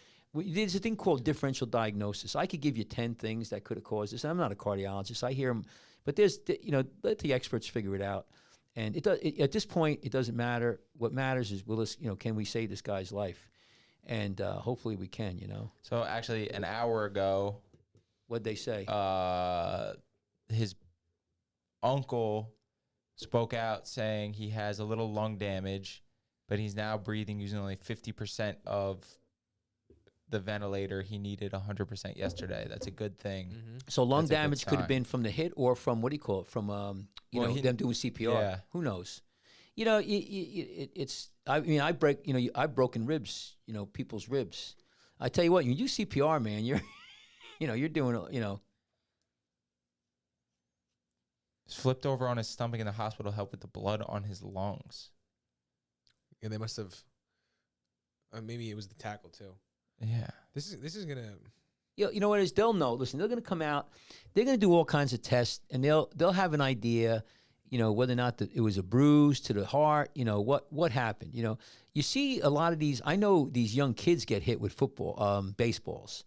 thing called differential diagnosis. I could give you 10 things that could have caused this. I'm not a cardiologist. I hear them, but let the experts figure it out. And at this point, it doesn't matter. What matters is, can we save this guy's life? And hopefully we can, So actually, an hour ago, what'd they say? His uncle spoke out saying he has a little lung damage, but he's now breathing using only 50% of the ventilator. He needed 100% yesterday. That's a good thing. Mm-hmm. So lung That's a good damage could have sign. been from the hit or from, what do you call it? From, them doing CPR. Yeah. Who knows? I've broken ribs, people's ribs. I tell you what, you do CPR, man, you're doing, He's flipped over on his stomach in the hospital to help with the blood on his lungs. Yeah, they must have. Maybe it was the tackle too. Yeah. This is gonna. You know what it is? They'll know. Listen, they're going to come out. They're going to do all kinds of tests, and they'll have an idea, whether or not it was a bruise to the heart. What happened. You see a lot of these. I know these young kids get hit with football, baseballs,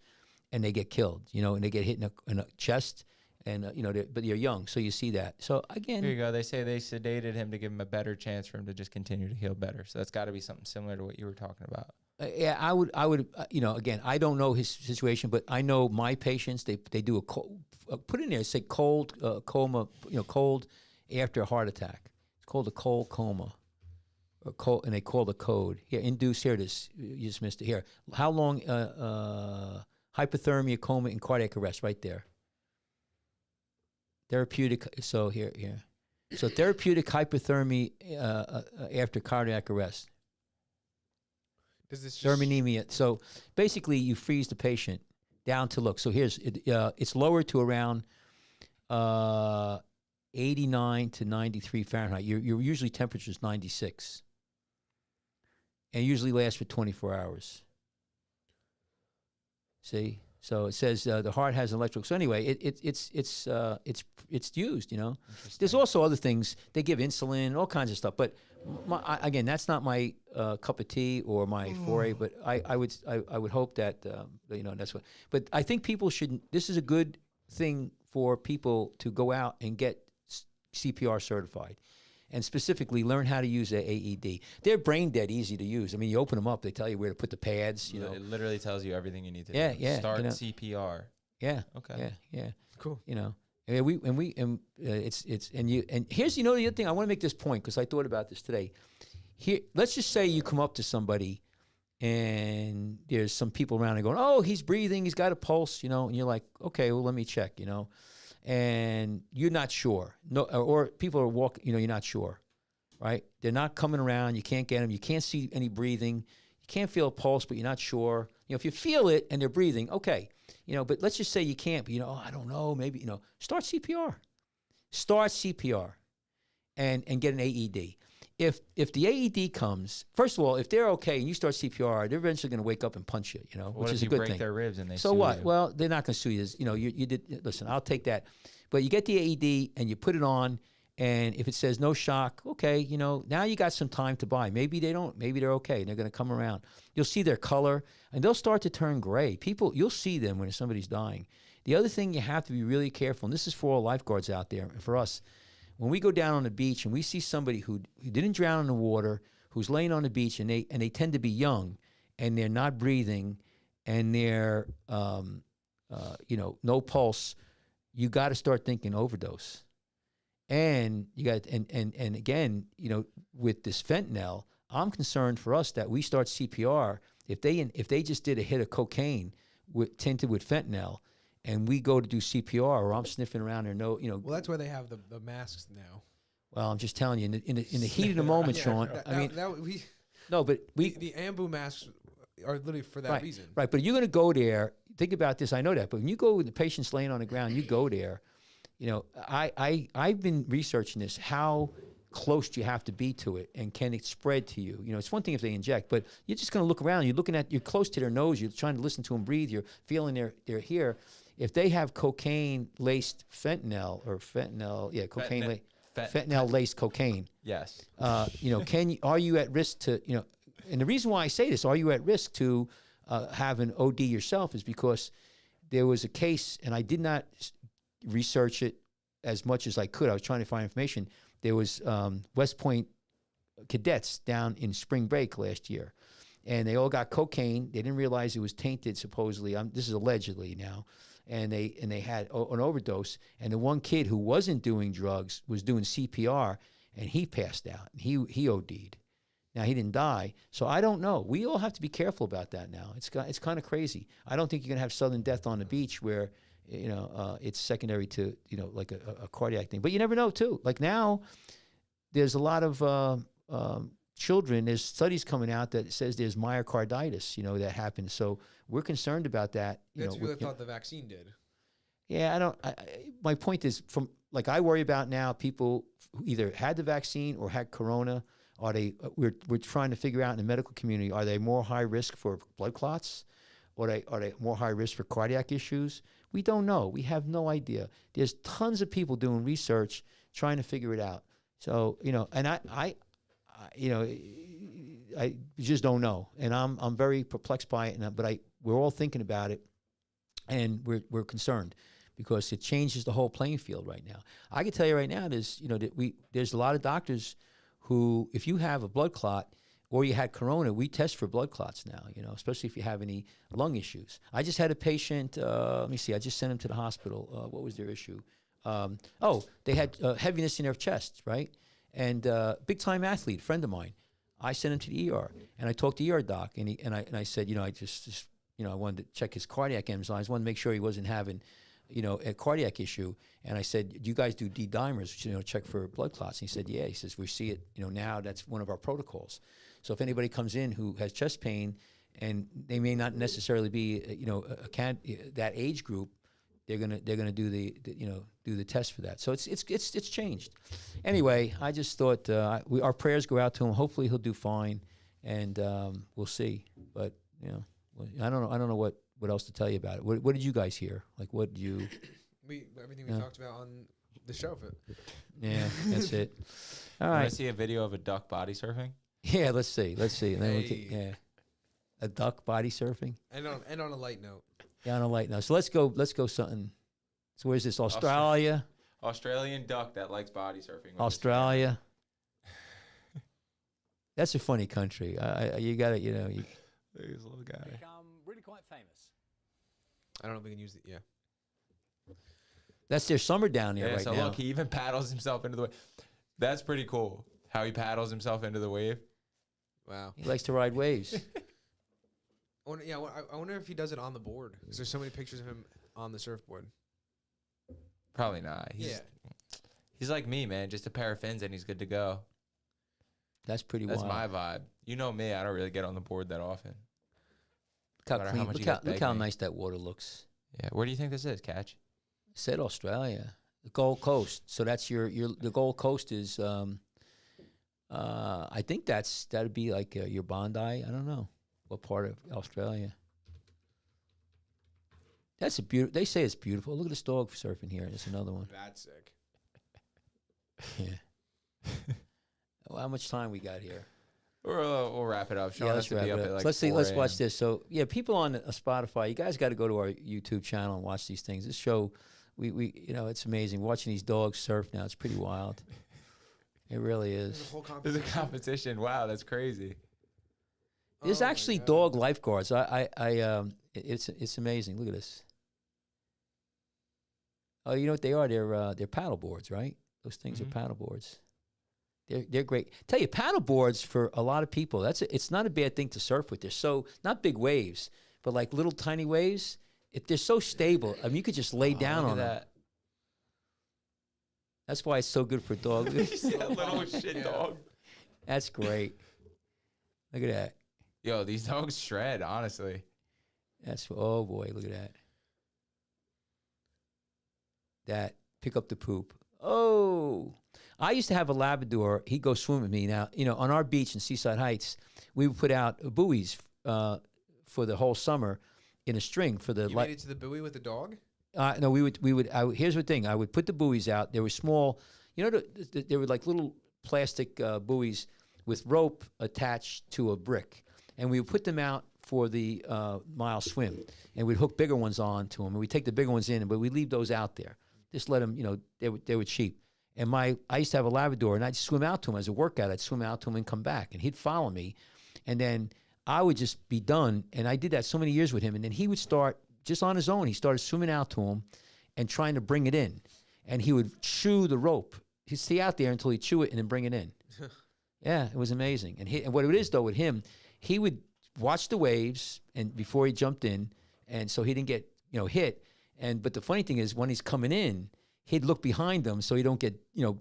and they get killed. And they get hit in a chest, and but they're young, so you see that. So again, Here you go. They say they sedated him to give him a better chance for him to just continue to heal better. So that's got to be something similar to what you were talking about. yeah, I would. Again, I don't know his situation, but I know my patients. They do put in there, say cold coma. Cold after a heart attack. It's called a cold coma, or cold, and they call the code here. Induced. Here it is. You just missed it. Here. How long? Hypothermia, coma, and cardiac arrest. Right there. Therapeutic. So here. So therapeutic hypothermia after cardiac arrest. Does this Thermonemia. So basically, you freeze the patient down to look. So it's lower to around 89 to 93 Fahrenheit. Your usually temperature is 96, and usually lasts for 24 hours. See, so it says the heart has an electrical. So anyway, it's used. There's also other things. They give insulin, all kinds of stuff, but. Again, that's not my cup of tea or my foray, but I would hope that that's what. But I think people should. This is a good thing for people to go out and get CPR certified, and specifically learn how to use a AED. They're brain dead easy to use. I mean, you open them up, they tell you where to put the pads. You know, It literally tells you everything you need to Yeah, do. yeah, Start you know. CPR. Yeah. Okay. Yeah. Cool. You know, and here's the other thing. I want to make this point because I thought about this today. Here, let's just say you come up to somebody, and there's some people around and going, "Oh, he's breathing. He's got a pulse." You know, and you're like, "Okay, well, let me check." You know, and you're not sure. No, or people are walking. You know, you're not sure, right? They're not coming around. You can't get them. You can't see any breathing. You can't feel a pulse, but you're not sure. You know, if you feel it and they're breathing, okay. You know, but let's just say you can't. But oh, I don't know. Maybe start CPR. Start CPR, and get an AED. If the AED comes, first of all, if they're okay and you start CPR, they're eventually going to wake up and punch you. You know, What which if is you a good break thing. their ribs and they So sue what? you? Well, they're not going to sue you. You know, you did. Listen, I'll take that. But you get the AED and you put it on, and if it says no shock, okay, now you got some time to buy. Maybe they don't. Maybe they're okay, and they're going to come around. You'll see their color, and they'll start to turn gray. You'll see them when somebody's dying. The other thing you have to be really careful, and this is for all lifeguards out there, and for us, when we go down on the beach and we see somebody who didn't drown in the water, who's laying on the beach, and they tend to be young, and they're not breathing, and they're no pulse, you got to start thinking overdose. And you got and again, with this fentanyl, I'm concerned for us that we start CPR if they just did a hit of cocaine tinted with fentanyl, and we go to do CPR, or I'm sniffing around their nose, Well, that's why they have the masks now. Well, I'm just telling you, in the heat of the moment, Sean. The Ambu masks are literally for that reason. Right, but you're going to go there. Think about this. I know that, but when you go with the patient's laying on the ground, you go there. I've been researching this. How close do you have to be to it, and can it spread to you? It's one thing if they inject, but you're just going to look around. You're close to their nose. You're trying to listen to them breathe. You're feeling their here. If they have cocaine-laced fentanyl, fentanyl-laced cocaine. Yes. Are you at risk to, and the reason why I say this, are you at risk to have an OD yourself, is because there was a case, and I did not research it as much as I could. I was trying to find information. There was West Point cadets down in spring break last year, and they all got cocaine. They didn't realize it was tainted, supposedly. This is allegedly now. And they had an overdose. And the one kid who wasn't doing drugs was doing CPR, and he passed out. He OD'd. Now, he didn't die, so I don't know. We all have to be careful about that now. It's kind of crazy. I don't think you're going to have sudden death on the beach where, it's secondary to, like a cardiac thing. But you never know, too. Like now, there's a lot of children. There's studies coming out that says there's myocarditis, that happens. So we're concerned about that. That's what I thought the vaccine did. Yeah, my point is, I worry about now people who either had the vaccine or had corona. We're trying to figure out in the medical community, are they more high risk for blood clots? Or are they more high risk for cardiac issues? We don't know. We have no idea. There's tons of people doing research trying to figure it out. So, and I just don't know. And I'm very perplexed by it, but we're all thinking about it, and we're concerned because it changes the whole playing field right now. I can tell you right now, there's a lot of doctors who, if you have a blood clot or you had corona, we test for blood clots now, especially if you have any lung issues. I just had a patient, let me see, I just sent him to the hospital. What was their issue? They had heaviness in their chest, right? And big-time athlete, friend of mine. I sent him to the ER, and I talked to the ER doc, and I said, I just I wanted to check his cardiac enzymes. I wanted to make sure he wasn't having, a cardiac issue. And I said, do you guys do D-dimers, check for blood clots? And he said, yeah. He says, we see it, now that's one of our protocols. So if anybody comes in who has chest pain, and they may not necessarily be, that age group, they're gonna do the test for that. So it's changed. Anyway, I just thought our prayers go out to him. Hopefully he'll do fine, and we'll see. But I don't know what else to tell you about it. What did you guys hear? Like, what did you? Everything we talked about on the show. Yeah, that's it. All Want right. to see a video of a duck body surfing? Yeah, let's see. And then a duck body surfing. And on a light note. Yeah, on a light note. So let's go something. So where's this? Australia? Australian duck that likes body surfing. with Australia. That's a funny country. You got to, you know, you, He's a little guy. become really quite famous. I don't know if we can use it. Yeah. that's their summer down there Yeah, right so now. look, he even paddles himself into the wave. That's pretty cool. How he paddles himself into the wave. Wow. He likes to ride waves. I wonder if he does it on the board because there's so many pictures of him on the surfboard. Probably not. He's like me, man. Just a pair of fins and he's good to go. That's pretty That's wild. my vibe. You know me. I don't really get on the board that often. Look how matter how clean. much Look you how, guys look beg how me. nice that water looks. Yeah. Where do you think this is, Catch? Said Australia, the Gold Coast. So that's your the Gold Coast is. I think that'd be like your Bondi. I don't know what part of Australia. That's a beautiful. They say it's beautiful. Look at this dog surfing here. There's another one. That's sick. Yeah. Well, how much time we got here? We'll wrap it up. Sean Yeah, has let's to wrap be it up up. at like Let's see. 4 Let's watch a.m. this. So yeah, people on Spotify, you guys got to go to our YouTube channel and watch these things. This show, we you know, it's amazing watching these dogs surf now. It's pretty wild. It really There's a is. whole There's a competition. competition. Wow, that's crazy. There's Oh my actually God. dog lifeguards. It's amazing. Look at this. Oh, you know what they are? They're paddle boards, right? Those things Mhm. are paddle boards. They're great. Tell you, paddle boards for a lot of people, it's not a bad thing to surf with. They're so not big waves, but like little tiny waves. They're so stable. I mean, you could just lay down Look on at them. that. That's why it's so good for dogs. You see that little shit Yeah. dog? That's great. Look at that. Yo, these dogs shred, honestly. Oh boy, look at that. That pick up the poop. Oh, I used to have a Labrador. He'd go swim with me. Now, you know, on our beach in Seaside Heights, we would put out buoys for the whole summer in a string for the. You made it to the buoy with the dog? No, we would. Here's the thing. I would put the buoys out. They were small. You know, they were like little plastic buoys with rope attached to a brick, and we would put them out for the mile swim, and we'd hook bigger ones on to them, and we'd take the bigger ones in, but we'd leave those out there. Just let them, you know, they were cheap. And I used to have a Labrador, and I'd swim out to him as a workout. I'd swim out to him and come back, and he'd follow me, and then I would just be done. And I did that so many years with him, and then he would start just on his own. He started swimming out to him and trying to bring it in, and he would chew the rope. He'd stay out there until he'd chew it and then bring it in. Yeah, it was amazing. And what it is though with him, he would watch the waves and before he jumped in, and so he didn't get hit. But the funny thing is when he's coming in, he'd look behind him so he don't get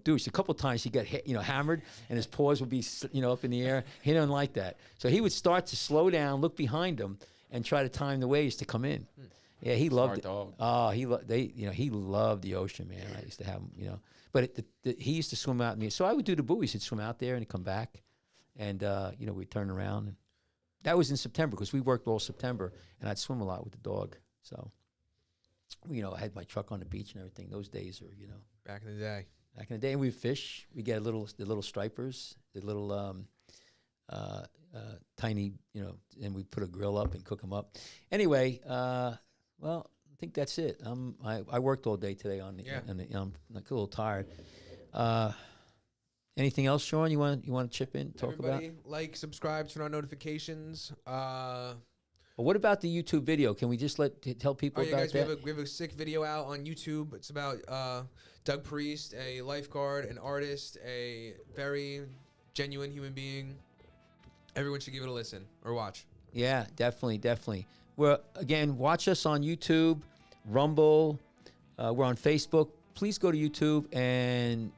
douched. A couple of times he got hit, hammered, and his paws would be up in the air. He didn't like that, so he would start to slow down, look behind him, and try to time the waves to come in. Yeah, he loved it. dog. Oh, he loved the ocean, man. I used to have him, but he used to swim out with me. So I would do the buoys. He'd swim out there and he'd come back, and we'd turn around. And that was in September because we worked all September, and I'd swim a lot with the dog. So, I had my truck on the beach and everything. Those days are, Back in the day. back in the day, and we'd fish. We get the little stripers, the little tiny, and we put a grill up and cook them up. Anyway, well, I think that's it. I worked all day today on the, Yeah. I'm like a little tired. Anything else, Sean? You want to chip in, talk about? Everybody, like, subscribe, turn on notifications. Well, what about the YouTube video? Can we just tell people Oh yeah, about guys, that? we have a sick video out on YouTube. It's about Doug Priest, a lifeguard, an artist, a very genuine human being. Everyone should give it a listen or watch. Yeah, definitely. Well, again, watch us on YouTube, Rumble. We're on Facebook. Please go to YouTube and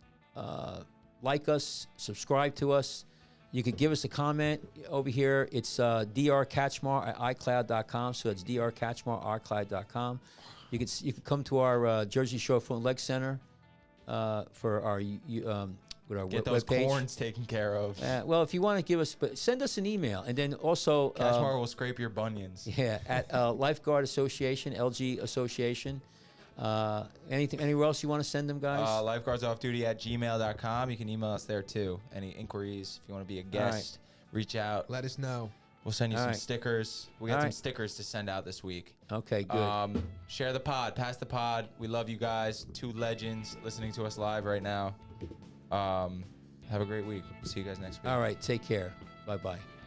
like us, subscribe to us. You could give us a comment over here. It's drkachmar at iCloud.com. So it's drkachmar at iCloud.com. You could come to our Jersey Shore Foot and Leg Center for our with our Get those webpage. corns taken care of. Well, if you want to give us, but send us an email, and then also Kashmar will scrape your bunions. yeah, at Lifeguard Association, LG Association. Anywhere else you want to send them, guys? Lifeguardsoffduty@gmail.com. You can email us there too. Any inquiries, if you want to be a guest, reach out. Let us know. We'll send you All some right. stickers. We All got some right. stickers to send out this week. Okay, good. Share the pod, pass the pod. We love you guys. 2 legends listening to us live right now. Have a great week. We'll see you guys next week. All right, take care. Bye-bye.